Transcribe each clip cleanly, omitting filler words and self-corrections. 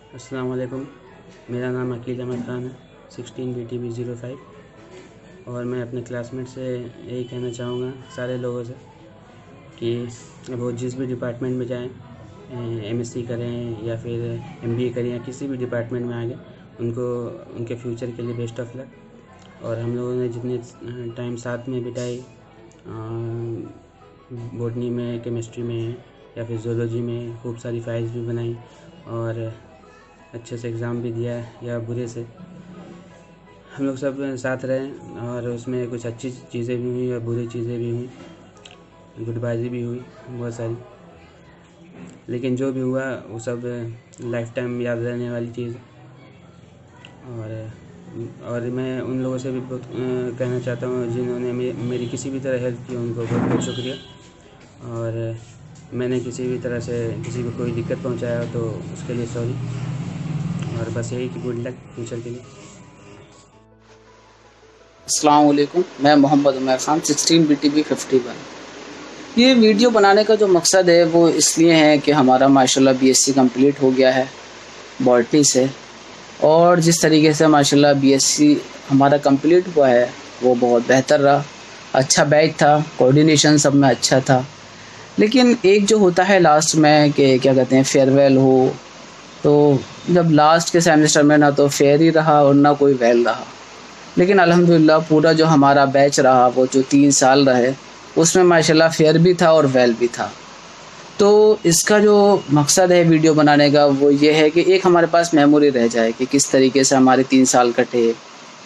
अस्सलाम वालेकुम। मेरा नाम अकील अहमद ख़ान है, 16 BTB 05। और मैं अपने क्लासमेट से यही कहना चाहूँगा सारे लोगों से कि वो जिस भी डिपार्टमेंट में जाएं, MSc करें या फिर MBA करें या किसी भी डिपार्टमेंट में आगे, उनको उनके फ्यूचर के लिए बेस्ट ऑफ लक। और हम लोगों ने जितने टाइम साथ में बिताई, बॉटनी में, केमिस्ट्री में या फिर ज़ूलॉजी में, खूब सारी फाइल्स भी बनाई और अच्छे से एग्ज़ाम भी दिया या बुरे से, हम लोग सब साथ रहे। और उसमें कुछ अच्छी चीज़ें भी हुई और बुरी चीज़ें भी हुई, गुटबाजी भी हुई बहुत सारी, लेकिन जो भी हुआ वो सब लाइफ टाइम याद रहने वाली चीज़। और मैं उन लोगों से भी बहुत कहना चाहता हूँ जिन्होंने मेरी किसी भी तरह हेल्प की, उनको बहुत बहुत शुक्रिया। और मैंने किसी भी तरह से किसी को कोई दिक्कत पहुँचाया हो तो उसके लिए सॉरी। और बस यही कि गुड लक फ्यूचर के लिए। अस्सलाम वालेकुम, मैं मोहम्मद उमर ख़ान, 16 BTB 51। ये वीडियो बनाने का जो मकसद है वो इसलिए है कि हमारा माशाल्लाह BSc कंप्लीट हो गया है बॉटनी से, और जिस तरीके से माशाल्लाह BSc हमारा कंप्लीट हुआ है वो बहुत बेहतर रहा। अच्छा बैच था, कोऑर्डिनेशन सब में अच्छा था। लेकिन एक जो होता है लास्ट में कि क्या कहते हैं, फेयरवेल हो, तो जब लास्ट के सेमेस्टर में ना तो फेयर ही रहा और ना कोई वेल रहा। लेकिन अल्हम्दुलिल्लाह पूरा जो हमारा बैच रहा, वो जो 3 साल रहे, उसमें माशाल्लाह फेयर भी था और वेल भी था। तो इसका जो मकसद है वीडियो बनाने का वो ये है कि एक हमारे पास मेमोरी रह जाए कि किस तरीके से हमारे 3 साल कटे,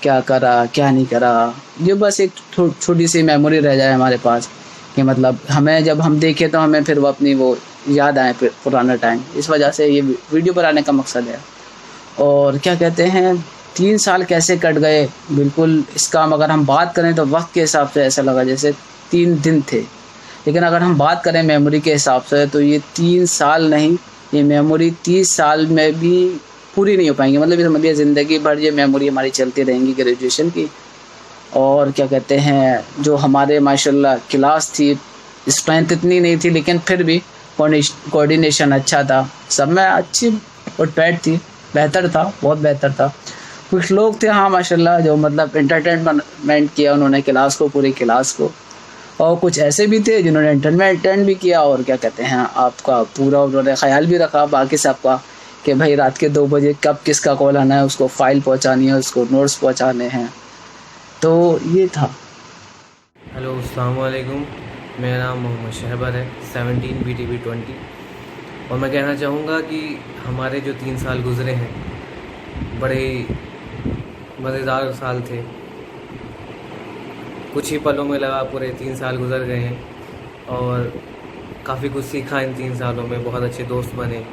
क्या करा क्या नहीं करा। ये बस एक छोटी सी मेमोरी रह जाए हमारे पास कि मतलब हमें जब हम देखें तो हमें फिर वो अपनी वो याद आए फिर पुराना टाइम। इस वजह से ये वीडियो बनाने का मकसद है। और क्या कहते हैं, 3 साल कैसे कट गए, बिल्कुल इसका अगर हम बात करें तो वक्त के हिसाब से ऐसा लगा जैसे 3 दिन थे। लेकिन अगर हम बात करें मेमोरी के हिसाब से तो ये 3 साल नहीं, ये मेमोरी 30 साल में भी पूरी नहीं हो पाएंगी। मतलब ये समझिए ज़िंदगी भर ये मेमोरी हमारी चलती रहेंगी ग्रेजुएशन की। और क्या कहते हैं, जो हमारे माशाल्लाह क्लास थी, स्ट्रेंथ इतनी नहीं थी लेकिन फिर भी कोऑर्डिनेशन अच्छा था, सब में अच्छी और पैट थी, बेहतर था, बहुत बेहतर था। कुछ लोग थे हाँ माशाल्लाह जो मतलब एंटरटेनमेंट किया उन्होंने क्लास को, पूरी क्लास को। और कुछ ऐसे भी थे जिन्होंने एंटरटेन भी किया और क्या कहते हैं, आपका पूरा उन्होंने ख्याल भी रखा बाकी सबका कि भाई रात के 2 बजे कब किसका कॉल आना है, उसको फाइल पहुंचानी है, उसको नोट्स पहुंचाने हैं। तो ये था। हेलो, अस्सलाम वालेकुम। मेरा नाम मोहम्मद शहबर है, 17 BTB 20। और मैं कहना चाहूँगा कि हमारे जो 3 साल गुज़रे हैं बड़े ही मज़ेदार साल थे। कुछ ही पलों में लगा पूरे 3 साल गुज़र गए हैं और काफ़ी कुछ सीखा इन 3 सालों में। बहुत अच्छे दोस्त बने,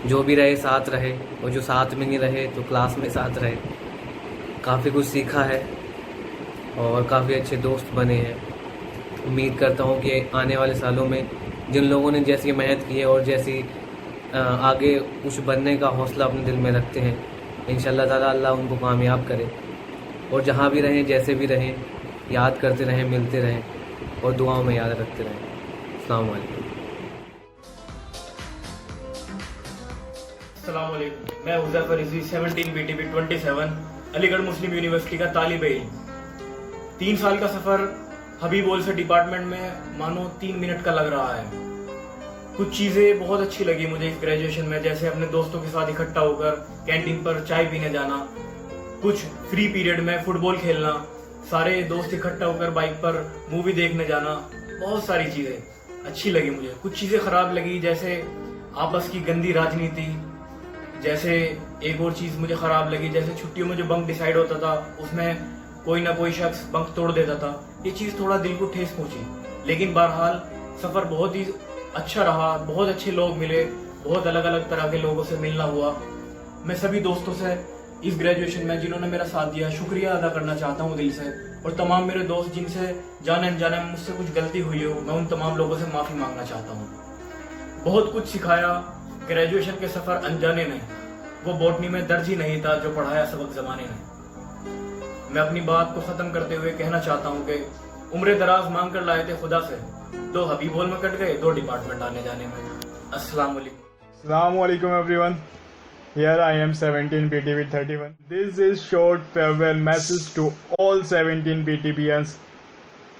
जो भी रहे साथ रहे, और जो साथ में नहीं रहे तो क्लास में साथ रहे। काफ़ी कुछ सीखा है और काफ़ी अच्छे दोस्त बने हैं। उम्मीद करता हूँ कि आने वाले सालों में जिन लोगों ने जैसी मेहनत की है और जैसी आगे कुछ बनने का हौसला अपने दिल में रखते हैं, इंशाअल्लाह ताला अल्लाह उनको कामयाब करे। और जहाँ भी रहें, जैसे भी रहें, याद करते रहें, मिलते रहें और दुआओं में याद रखते रहें। अस्सलाम वालेकुम। अस्सलाम वालेकुम। मैं हुज़ैफर रिज़वी, 17 BTB 27, अलीगढ़ मुस्लिम यूनिवर्सिटी का तालिब इल्म। 3 साल का सफ़र हबीबोल से डिपार्टमेंट में मानो 3 मिनट का लग रहा है। कुछ चीज़ें बहुत अच्छी लगी मुझे इस ग्रेजुएशन में, जैसे अपने दोस्तों के साथ इकट्ठा होकर कैंटीन पर चाय पीने जाना, कुछ फ्री पीरियड में फुटबॉल खेलना, सारे दोस्त इकट्ठा होकर बाइक पर मूवी देखने जाना। बहुत सारी चीज़ें अच्छी लगी मुझे। कुछ चीज़ें ख़राब लगी, जैसे आपस की गंदी राजनीति। जैसे एक और चीज़ मुझे ख़राब लगी, जैसे छुट्टियों में जो बंक डिसाइड होता था उसमें कोई ना कोई शख्स बंक तोड़ देता था। ये चीज़ थोड़ा दिल को ठेस पहुंची। लेकिन बहरहाल सफ़र बहुत ही अच्छा रहा, बहुत अच्छे लोग मिले, बहुत अलग अलग तरह के लोगों से मिलना हुआ। मैं सभी दोस्तों से इस ग्रेजुएशन में जिन्होंने मेरा साथ दिया शुक्रिया अदा करना चाहता हूँ दिल से। और तमाम मेरे दोस्त जिनसे जाने अनजाने में मुझसे कुछ गलती हुई हो, मैं उन तमाम लोगों से माफ़ी मांगना चाहता हूँ। बहुत कुछ सिखाया ग्रेजुएशन के सफ़र अनजाने ने, वो बॉटनी में दर्ज ही नहीं था जो पढ़ाया सबक ज़माने ने। मैं अपनी बात को ख़त्म करते हुए कहना चाहता हूँ कि उम्र दराज मांग कर लाए थे खुदा से, 2 हबीबोल में कट गए 2 डिपार्टमेंट आने जाने में। अस्सलाम वालेकुम। अस्सलाम वालेकुम everyone. Here I am 17 BTB 31. This is short farewell message to all 17 BTBians.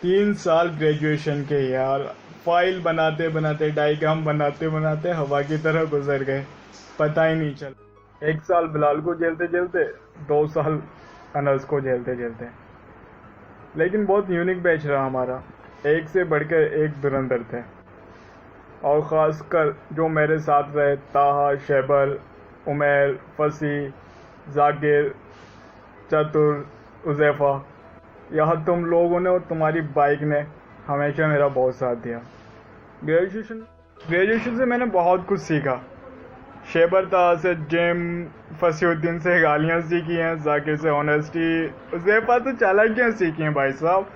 3 साल ग्रेजुएशन के यार, फाइल बनाते बनाते डायग्राम बनाते बनाते हवा की तरह गुजर गए, पता ही नहीं चला। 1 साल बिलाल को झेलते झेलते, 2 साल अनस को झेलते झेलते, लेकिन बहुत यूनिक बैच रहा हमारा। एक से बढ़कर एक धुरंधर थे, और ख़ासकर जो मेरे साथ रहे, ताहा, शैबल, उमैर, फसी, जाकिर, चतुर, उज़ैफ़ा, यह तुम लोगों ने और तुम्हारी बाइक ने हमेशा मेरा बहुत साथ दिया। ग्रेजुएशन से मैंने बहुत कुछ सीखा। शैबर ताहा से जिम, फसीउद्दीन से गालियाँ सीखी हैं, जाकिर से ऑनेस्टी, उज़ैफ़ा से चालाकियाँ सीखी हैं भाई साहब।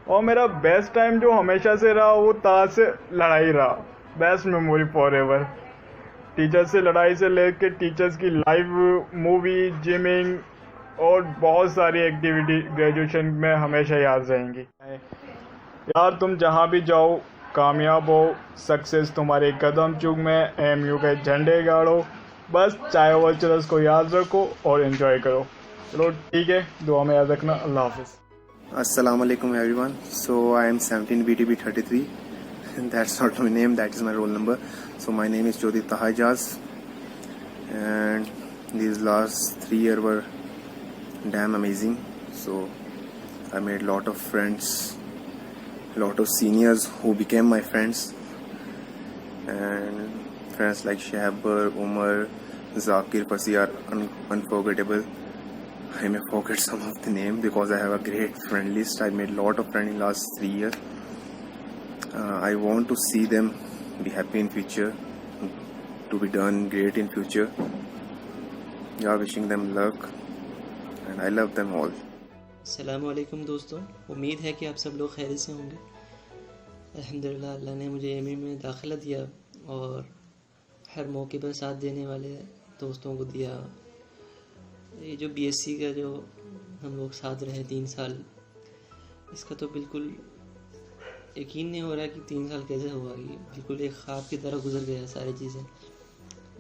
और मेरा बेस्ट टाइम जो हमेशा से रहा वो ताहा से लड़ाई रहा। Best memory for ever. Teachers से लड़ाई से लेकर टीचर्स की लाइव मूवी, जिमिंग और बहुत सारी एक्टिविटी ग्रेजुएशन में हमेशा याद रहेंगी। यार तुम जहाँ भी जाओ कामयाब हो, सक्सेस तुम्हारे कदम चूक में, एमयू के झंडे गाड़ो, बस चाय और चरस को याद रखो और एंजॉय करो। चलो ठीक है, दुआ में याद रखना। अल्लाह हाफिज़। Assalamu alaikum everyone. So I am 17 BTB 33. That's not my name, that is my roll number. So my name is Jyoti Tahajaz, and these last 3 years were damn amazing. So I made lot of friends, lot of seniors who became my friends, and friends like Shahabar, Umar, Zakir, Fasi are unforgettable. I may forget some of the name because I have a great friend list. I made a lot of friends in last 3 years. I want to see them be happy in future, to be done great in future. Yeah, wishing them luck, and I love them all. अस्सलामु अलैकुम दोस्तों, उम्मीद है कि आप सब लोग खैरियत से होंगे। अल्हम्दुलिल्लाह, अल्लाह ने मुझे एमयू में दाखिला दिया और हर मौके पर साथ देने वाले दोस्तों को दिया। ये जो बीएससी का जो हम लोग साथ रहे 3 साल, इसका तो बिल्कुल यकीन नहीं हो रहा कि 3 साल कैसे हुआ। कि बिल्कुल एक ख्वाब की तरह गुजर गया सारी चीज़ें।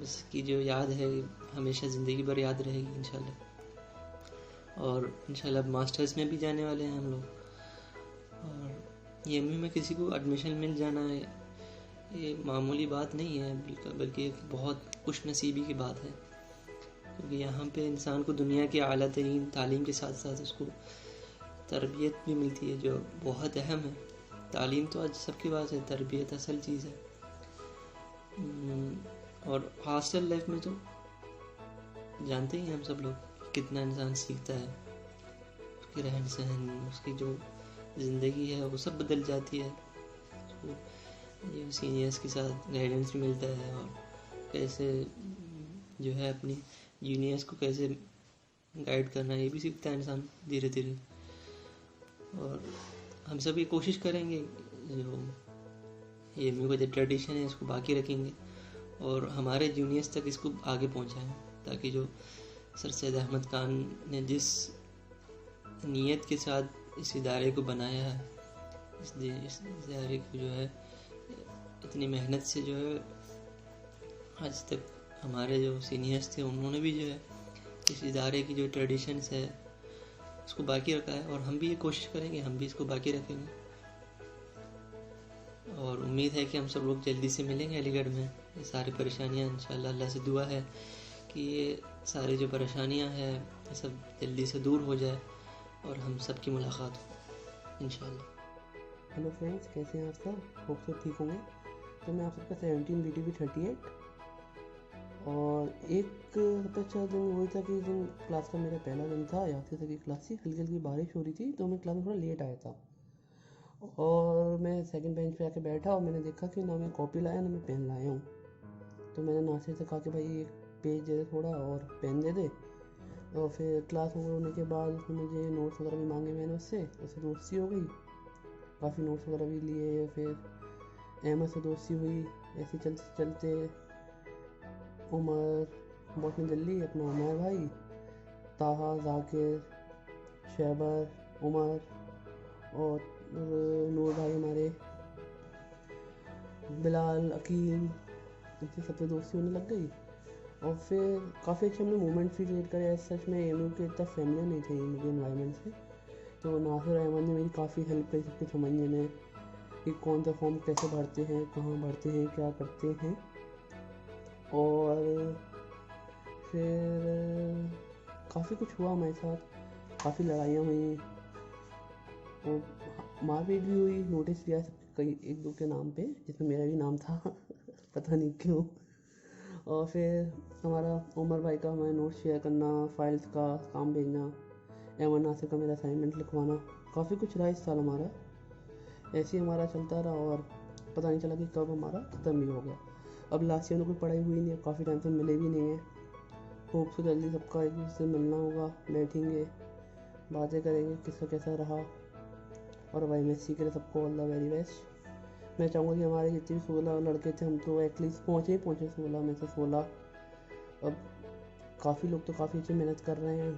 इसकी जो याद है हमेशा ज़िंदगी भर याद रहेगी इंशाल्लाह। और इंशाल्लाह मास्टर्स में भी जाने वाले हैं हम लोग। और एमयू में किसी को एडमिशन मिल जाना है ये मामूली बात नहीं है, बल्कि एक बहुत खुशनसीबी की बात है। क्योंकि यहाँ पे इंसान को दुनिया की आला तरीन तालीम के साथ साथ उसको तरबियत भी मिलती है, जो बहुत अहम है। तालीम तो आज सबके पास है, तरबियत असल चीज़ है। और हॉस्टल लाइफ में तो जानते ही हैं हम सब लोग कितना इंसान सीखता है। उसकी रहन सहन, उसकी जो ज़िंदगी है वो सब बदल जाती है। उसको ये सीनियर्स के साथ गाइडेंस भी मिलता है, और कैसे जो है अपनी जूनियर्स को कैसे गाइड करना, ये भी सीखता है इंसान धीरे धीरे। और हम सब ये कोशिश करेंगे जो एमयू का जो ट्रेडिशन है इसको बाकी रखेंगे और हमारे जूनियर्स तक इसको आगे पहुंचाएं, ताकि जो सर सैयद अहमद खान ने जिस नीयत के साथ इस इदारे को बनाया है, इस इदारे को जो है इतनी मेहनत से जो है आज तक हमारे जो सीनियर्स थे उन्होंने भी जो है इस इदारे की जो ट्रेडिशंस है उसको बाकी रखा है। और हम भी ये कोशिश करेंगे, हम भी इसको बाकी रखेंगे। और उम्मीद है कि हम सब लोग जल्दी से मिलेंगे अलीगढ़ में। ये सारी परेशानियां इंशाल्लाह, अल्लाह से दुआ है कि ये सारी जो परेशानियां हैं ये सब जल्दी से दूर हो जाए और हम सब की मुलाकात हो इंशाल्लाह। हेलो फ्रेंड्स, कैसे हैं आप सब? होप सब ठीक होंगे। तो मैं आप सबका 17 BTB 38 और एक सबसे अच्छा दिन वही था कि दिन क्लास का मेरा पहला दिन था। याद तक की क्लास थी, हल्की हल्की बारिश हो रही थी, तो मैं क्लास में थोड़ा लेट आया था। और मैं सेकंड बेंच पे आके बैठा और मैंने देखा कि ना मैं कॉपी लाया ना मैं पेन लाया हूँ। तो मैंने नासिर से कहा कि भाई एक पेज दे दे थोड़ा और पेन दे दे। और फिर क्लास ओवर होने के बाद उसने मुझे नोट्स वगैरह भी मांगे, मैंने उससे दोस्ती हो गई, काफ़ी नोट्स वगैरह भी लिए। फिर अहमद से दोस्ती हुई, ऐसे चलते चलते उमर बहुत में जल्दी अपना उमर भाई, ताहा, जाकिर, शैबर, उमर और नूर भाई हमारे, बिलाल, अकील, इनसे सबसे दोस्ती होने लग गई। और फिर काफ़ी अच्छे हमने मोमेंट भी क्रिएट करे। एज सच मैं एम के इतना फैमिलियर नहीं थे एम के इन्वायरमेंट से, तो नासिर अहमद ने मेरी काफ़ी हेल्प करी सबको समझने में कि कौन सा फॉर्म कैसे भरते हैं, कहाँ भरते हैं, क्या करते हैं। और फिर काफ़ी कुछ हुआ हमारे साथ, काफ़ी लड़ाइयाँ हुई और मारपीट भी हुई। नोटिस किया कई एक दो के नाम पे, जिसमें मेरा भी नाम था पता नहीं क्यों। और फिर हमारा उमर भाई का हमारे नोट्स शेयर करना, फाइल्स का काम भेजना, एमन नासिर का मेरा असाइनमेंट लिखवाना, काफ़ी कुछ रहा इस साल हमारा। ऐसे ही हमारा चलता रहा और पता नहीं चला कि कब हमारा ख़त्म भी हो गया। अब लास्ट ईयर में कोई पढ़ाई हुई नहीं है, काफ़ी टाइम से मिले भी नहीं है। होप से जल्दी सबका एक दूसरे से मिलना होगा, बैठेंगे, बातें करेंगे किसका कैसा रहा। और भाई मेसी के लिए सबको ऑल द वेरी बेस्ट। मैं चाहूँगा कि हमारे जितने भी 16 लड़के थे, हम तो एटलीस्ट पहुँचे 16 में से 16। अब काफ़ी लोग तो काफ़ी अच्छी मेहनत कर रहे हैं,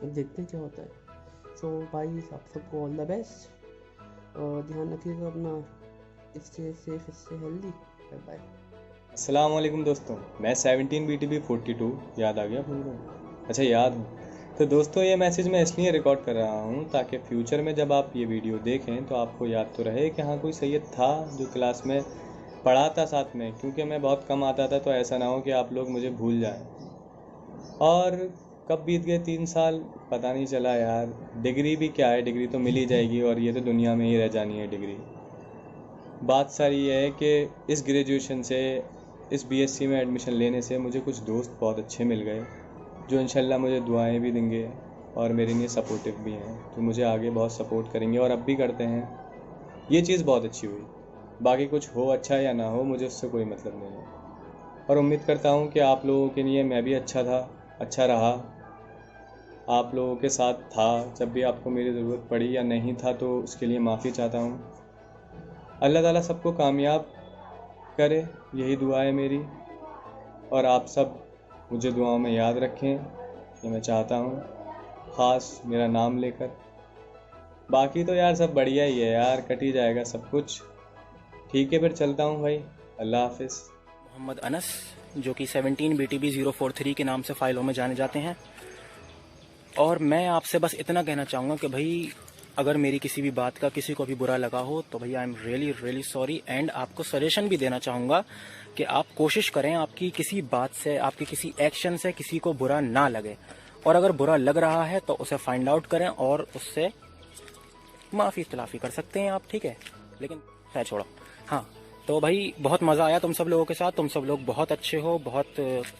अब देखते हैं क्या होता है। सो भाई आप सबको ऑल द बेस्ट और ध्यान रखिएगा अपना, इससे सेफ, इससे हेल्दी। Bye bye. अस्सलाम वालेकुम दोस्तों, मैं 17 BTB 42 याद आ गया भूल गया, अच्छा याद हूँ। तो दोस्तों ये मैसेज मैं इसलिए रिकॉर्ड कर रहा हूँ ताकि फ्यूचर में जब आप ये वीडियो देखें तो आपको याद तो रहे कि हाँ कोई सैयद था जो क्लास में पढ़ाता साथ में, क्योंकि मैं बहुत कम आता था, तो ऐसा ना हो कि आप लोग मुझे भूल जाएं। और कब बीत गए 3 साल पता नहीं चला यार। डिग्री भी क्या है, डिग्री तो मिल ही जाएगी और ये तो दुनिया में ही रह जानी है डिग्री। बात सारी ये है कि इस ग्रेजुएशन से, इस BSc में एडमिशन लेने से मुझे कुछ दोस्त बहुत अच्छे मिल गए जो इंशाल्लाह मुझे दुआएं भी देंगे और मेरे लिए सपोर्टिव भी हैं, तो मुझे आगे बहुत सपोर्ट करेंगे और अब भी करते हैं। ये चीज़ बहुत अच्छी हुई। बाकी कुछ हो अच्छा या ना हो मुझे उससे कोई मतलब नहीं है। और उम्मीद करता हूँ कि आप लोगों के लिए मैं भी अच्छा था, अच्छा रहा, आप लोगों के साथ था जब भी आपको मेरी ज़रूरत पड़ी, या नहीं था तो उसके लिए माफ़ी चाहता हूँ। अल्लाह ताला सबको कामयाब करे, यही दुआ है मेरी। और आप सब मुझे दुआओं में याद रखें, ये मैं चाहता हूँ, ख़ास मेरा नाम लेकर। बाकी तो यार सब बढ़िया ही है यार, कट ही जाएगा सब कुछ। ठीक है फिर चलता हूँ भाई, अल्लाह हाफिज़। मोहम्मद अनस, जो कि 17 BTB 043 के नाम से फ़ाइलों में जाने जाते हैं। और मैं आपसे बस इतना कहना चाहूँगा कि भाई अगर मेरी किसी भी बात का किसी को भी बुरा लगा हो तो भैया I am really sorry. And आपको सजेशन भी देना चाहूँगा कि आप कोशिश करें आपकी किसी बात से, आपकी किसी एक्शन से किसी को बुरा ना लगे, और अगर बुरा लग रहा है तो उसे फाइंड आउट करें और उससे माफ़ी इख्तिलाफ़ी कर सकते हैं आप, ठीक है। लेकिन खैर छोड़ो। हाँ तो भाई बहुत मज़ा आया तुम सब लोगों के साथ, तुम सब लोग बहुत अच्छे हो, बहुत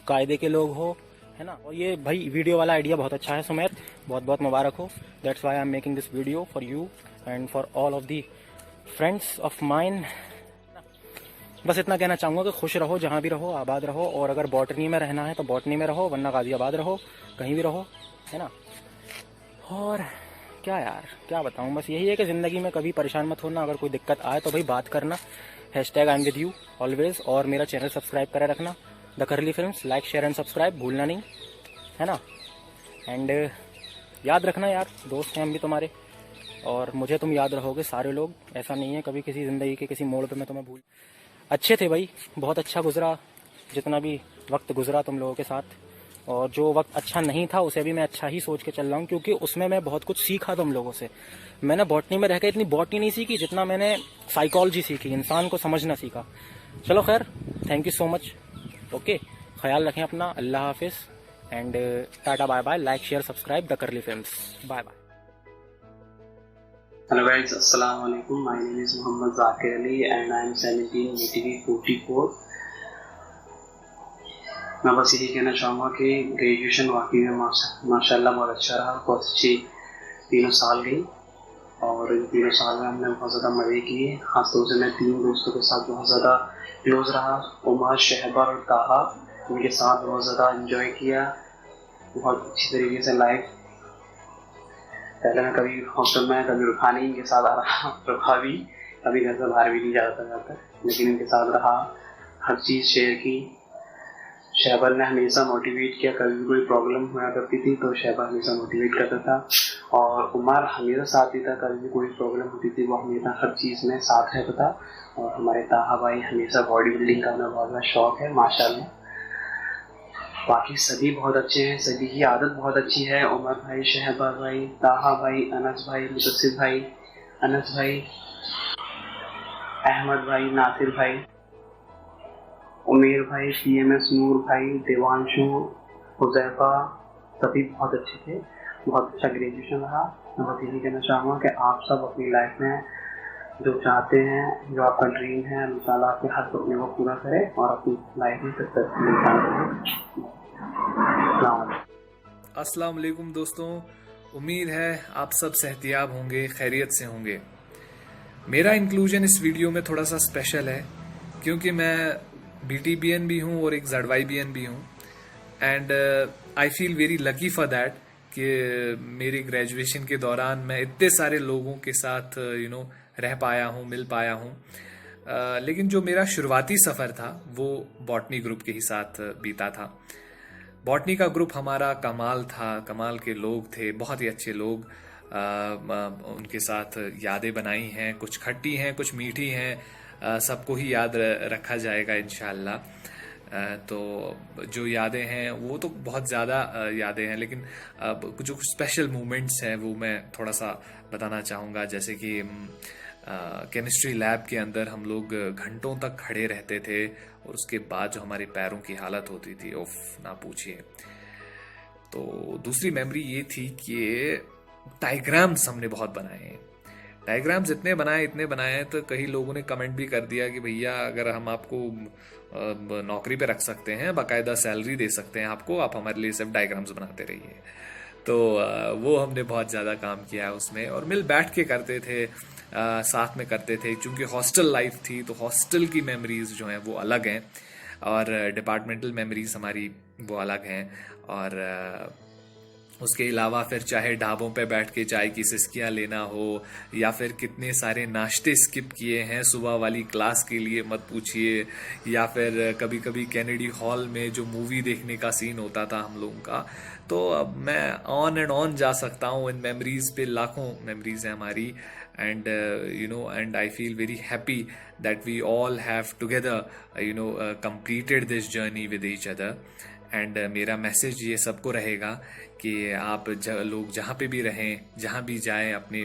कायदे के लोग हो, है ना। और ये भाई वीडियो वाला आइडिया बहुत अच्छा है सुमेर, बहुत बहुत मुबारक हो। That's why I am making this video for you and for all of the friends of mine. बस इतना कहना चाहूँगा कि खुश रहो, जहाँ भी रहो आबाद रहो, और अगर बॉटनी में रहना है तो बॉटनी में रहो, वरना गाजियाबाद रहो, कहीं भी रहो, है ना। और क्या यार क्या बताऊँ, बस यही है कि ज़िंदगी में कभी परेशान मत होना। अगर कोई दिक्कत आए तो भाई बात करना, hashtag I am with you always. और मेरा चैनल सब्सक्राइब करे रखना, the curly films, like share and subscribe भूलना नहीं, है ना। एंड याद रखना यार, दोस्त हैं हम भी तुम्हारे, और मुझे तुम याद रहोगे सारे लोग। ऐसा नहीं है कभी किसी ज़िंदगी के किसी मोड़ पे मैं तुम्हें भूल। अच्छे थे भाई, बहुत अच्छा गुजरा जितना भी वक्त गुजरा तुम लोगों के साथ, और जो वक्त अच्छा नहीं था उसे भी मैं अच्छा ही सोच के चल रहा हूँ, क्योंकि उसमें मैं बहुत कुछ सीखा तुम लोगों से। मैंने बॉटनी में रहकर इतनी बॉटनी नहीं सीखी जितना मैंने साइकोलॉजी सीखी, इंसान को समझना सीखा। चलो खैर, thank you so much. Okay, ख्याल रखें अपना, अल्लाह हाफिज़ and tata bye bye. Like share subscribe the curly films, bye bye. Hello guys, Assalamu alaikum. My name is Muhammad Zakir Ali and I am 17 BTB 44. मैं बस यही कहना चाहूँगा कि ग्रेजुएशन वाकई में माशाल्लाह बहुत अच्छा रहा, बहुत अच्छी 3 साल गई, और इन 3 साल में हमने बहुत ज़्यादा मज़े किए। खासतौर से मैं 3 दोस्तों के साथ बहुत ज़्यादा क्लोज रहा, उमर, शहबर और ताहा। उनके साथ बहुत ज़्यादा एंजॉय किया, बहुत अच्छी तरीके से लाइफ। पहले मैं कभी हॉस्टल में कभी रुखा नहीं, इनके साथ आ रहा, रुखा भी कभी घर से बाहर भी नहीं जाता, लेकिन इनके साथ रहा, हर चीज़ शेयर की। शहबर ने हमेशा मोटिवेट किया, कभी भी कोई प्रॉब्लम हुआ करती थी तो शहबर हमेशा मोटिवेट करता था, और उमर हमेशा साथ ही था, कभी भी कोई प्रॉब्लम होती थी वो हमेशा हर चीज़ में साथ रहता था। और हमारे ताहा भाई हमेशा बॉडी बिल्डिंग का उन्हें बहुत बड़ा शौक है माशाल्लाह। बाकी सभी बहुत अच्छे हैं, सभी की आदत बहुत अच्छी है। उमर भाई, शहबाज भाई, ताहा भाई, अनस भाई, मुदस्सिर भाई, अनस भाई, अहमद भाई, नासिर भाई, उमेर भाई, PMS नूर भाई, देवांशु, हुजैफा, सभी बहुत अच्छे थे। बहुत अच्छा ग्रेजुएशन रहा। मैं बस यही कहना चाहूँगा कि आप सब अपनी लाइफ में जो चाहते हैं, जो आपका ड्रीम है, अल्लाह ताला आपके हर सपने को पूरा करे और अपनी लाइफ में सक्सेसफुल इंसान बने। अस्सलाम वालेकुम दोस्तों, उम्मीद है आप सब सेहतियाब होंगे, खैरियत से होंगे। मेरा इंक्लूजन इस वीडियो में थोड़ा सा स्पेशल है क्योंकि मैं BTBN भी हूँ और एक ZYBN भी हूँ and I feel very lucky for that कि मेरी ग्रेजुएशन के दौरान मैं इतने सारे लोगों के साथ रह पाया हूँ, मिल पाया हूँ। लेकिन जो मेरा शुरुआती सफ़र था वो बॉटनी ग्रुप के ही साथ बीता था। बॉटनी का ग्रुप हमारा कमाल था, कमाल के लोग थे, बहुत ही अच्छे लोग। उनके साथ यादें बनाई हैं, कुछ खट्टी हैं, कुछ मीठी हैं, सबको ही याद रखा जाएगा इंशाअल्लाह। तो जो यादें हैं वो तो बहुत ज़्यादा यादें हैं, लेकिन जो स्पेशल मोमेंट्स हैं वो मैं थोड़ा सा बताना चाहूँगा। जैसे कि केमिस्ट्री लैब के अंदर हम लोग घंटों तक खड़े रहते थे और उसके बाद जो हमारे पैरों की हालत होती थी, उफ ना पूछिए। तो दूसरी मेमोरी ये थी कि डायग्राम्स हमने बहुत बनाए हैं। डायग्राम्स इतने बनाए हैं तो कई लोगों ने कमेंट भी कर दिया कि भैया अगर हम आपको नौकरी पे रख सकते हैं, बाकायदा सैलरी दे सकते हैं आपको, आप हमारे लिए सिर्फ डायग्राम्स बनाते रहिए। तो वो हमने बहुत ज़्यादा काम किया उसमें और मिल बैठ के करते थे, साथ में करते थे। चूँकि हॉस्टल लाइफ थी तो हॉस्टल की मेमोरीज जो हैं वो अलग हैं और डिपार्टमेंटल मेमोरीज हमारी वो अलग हैं। और उसके अलावा फिर चाहे ढाबों पे बैठ के चाय की सिसकियाँ लेना हो या फिर कितने सारे नाश्ते स्किप किए हैं सुबह वाली क्लास के लिए मत पूछिए, या फिर कभी कभी कैनेडी हॉल में जो मूवी देखने का सीन होता था हम लोगों का। तो अब मैं ऑन एंड ऑन जा सकता हूँ इन मेमोरीज पे, लाखों मेमोरीज हैं हमारी। And and I feel very happy that we all have together completed this journey with each other. And मेरा मैसेज ये सबको रहेगा कि आप लोग जहाँ पे भी रहें, जहाँ भी जाएं, अपने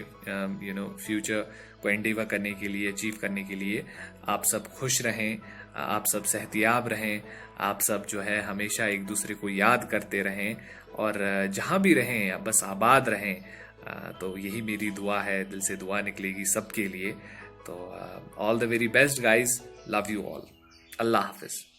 फ्यूचर को एंडेवर करने के लिए, अचीव करने के लिए आप सब खुश रहें, आप सब सेहतियाब रहें, आप सब जो है हमेशा एक दूसरे को याद करते रहें और जहाँ भी रहें बस आबाद रहें। तो यही मेरी दुआ है, दिल से दुआ निकलेगी सबके लिए। तो all the very best guys, love you all, अल्लाह हाफिज़।